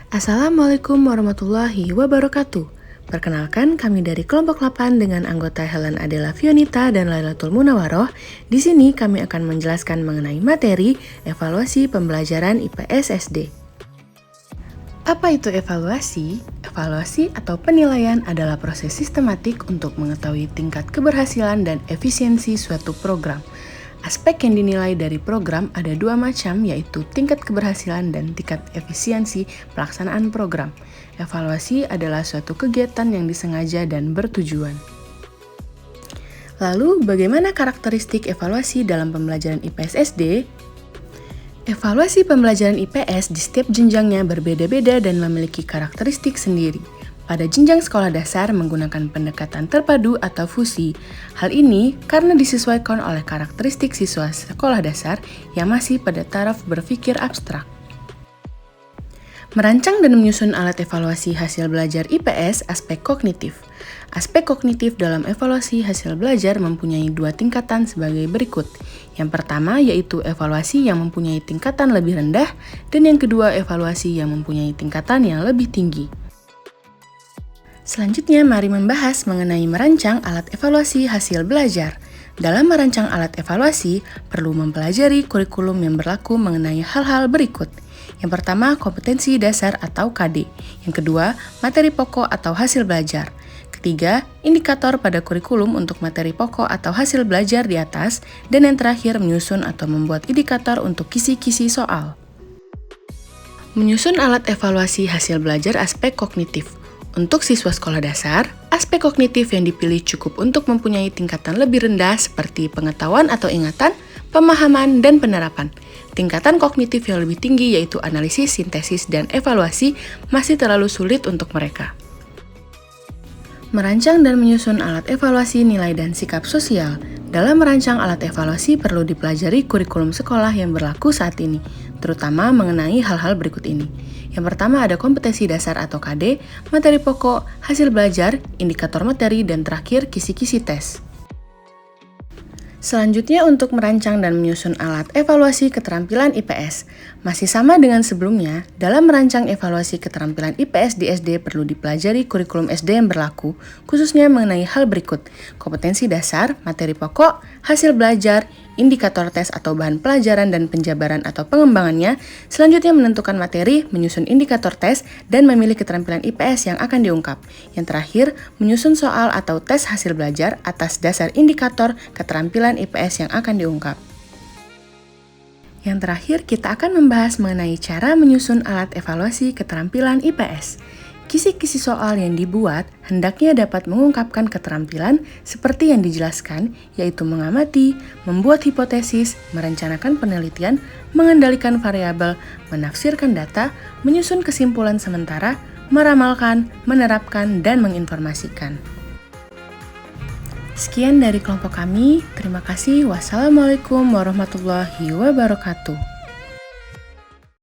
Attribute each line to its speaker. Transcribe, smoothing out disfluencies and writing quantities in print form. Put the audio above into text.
Speaker 1: Assalamualaikum warahmatullahi wabarakatuh. Perkenalkan, kami dari kelompok 8 dengan anggota Helen Adela Fionita dan Lailatul Munawaroh. Di sini kami akan menjelaskan mengenai materi evaluasi pembelajaran IPS SD. Apa itu evaluasi? Evaluasi atau penilaian adalah proses sistematik untuk mengetahui tingkat keberhasilan dan efisiensi suatu program. Aspek yang dinilai dari program ada dua macam, yaitu tingkat keberhasilan dan tingkat efisiensi pelaksanaan program. Evaluasi adalah suatu kegiatan yang disengaja dan bertujuan. Lalu, bagaimana karakteristik evaluasi dalam pembelajaran IPS SD? Evaluasi pembelajaran IPS di setiap jenjangnya berbeda-beda dan memiliki karakteristik sendiri. Pada jenjang sekolah dasar menggunakan pendekatan terpadu atau fusi. Hal ini karena disesuaikan oleh karakteristik siswa sekolah dasar yang masih pada taraf berpikir abstrak. Merancang dan menyusun alat evaluasi hasil belajar IPS aspek kognitif. Aspek kognitif dalam evaluasi hasil belajar mempunyai dua tingkatan sebagai berikut. Yang pertama yaitu evaluasi yang mempunyai tingkatan lebih rendah, dan yang kedua evaluasi yang mempunyai tingkatan yang lebih tinggi. Selanjutnya, mari membahas mengenai merancang alat evaluasi hasil belajar. Dalam merancang alat evaluasi, perlu mempelajari kurikulum yang berlaku mengenai hal-hal berikut. Yang pertama, kompetensi dasar atau KD. Yang kedua, materi pokok atau hasil belajar. Ketiga, indikator pada kurikulum untuk materi pokok atau hasil belajar di atas. Dan yang terakhir, menyusun atau membuat indikator untuk kisi-kisi soal. Menyusun alat evaluasi hasil belajar aspek kognitif. Untuk siswa sekolah dasar, aspek kognitif yang dipilih cukup untuk mempunyai tingkatan lebih rendah seperti pengetahuan atau ingatan, pemahaman, dan penerapan. Tingkatan kognitif yang lebih tinggi yaitu analisis, sintesis, dan evaluasi masih terlalu sulit untuk mereka. Merancang dan menyusun alat evaluasi nilai dan sikap sosial. Dalam merancang alat evaluasi perlu dipelajari kurikulum sekolah yang berlaku saat ini, terutama mengenai hal-hal berikut ini. Yang pertama ada kompetensi dasar atau KD, materi pokok, hasil belajar, indikator materi, dan terakhir kisi-kisi tes. Selanjutnya untuk merancang dan menyusun alat evaluasi keterampilan IPS. Masih sama dengan sebelumnya, dalam merancang evaluasi keterampilan IPS di SD perlu dipelajari kurikulum SD yang berlaku, khususnya mengenai hal berikut: kompetensi dasar, materi pokok, hasil belajar, indikator tes atau bahan pelajaran dan penjabaran atau pengembangannya. Selanjutnya menentukan materi, menyusun indikator tes, dan memilih keterampilan IPS yang akan diungkap. Yang terakhir, menyusun soal atau tes hasil belajar atas dasar indikator keterampilan IPS yang akan diungkap. Yang terakhir, kita akan membahas mengenai cara menyusun alat evaluasi keterampilan IPS. Kisi-kisi soal yang dibuat hendaknya dapat mengungkapkan keterampilan seperti yang dijelaskan, yaitu mengamati, membuat hipotesis, merencanakan penelitian, mengendalikan variabel, menafsirkan data, menyusun kesimpulan sementara, meramalkan, menerapkan, dan menginformasikan. Sekian dari kelompok kami. Terima kasih. Wassalamualaikum warahmatullahi wabarakatuh.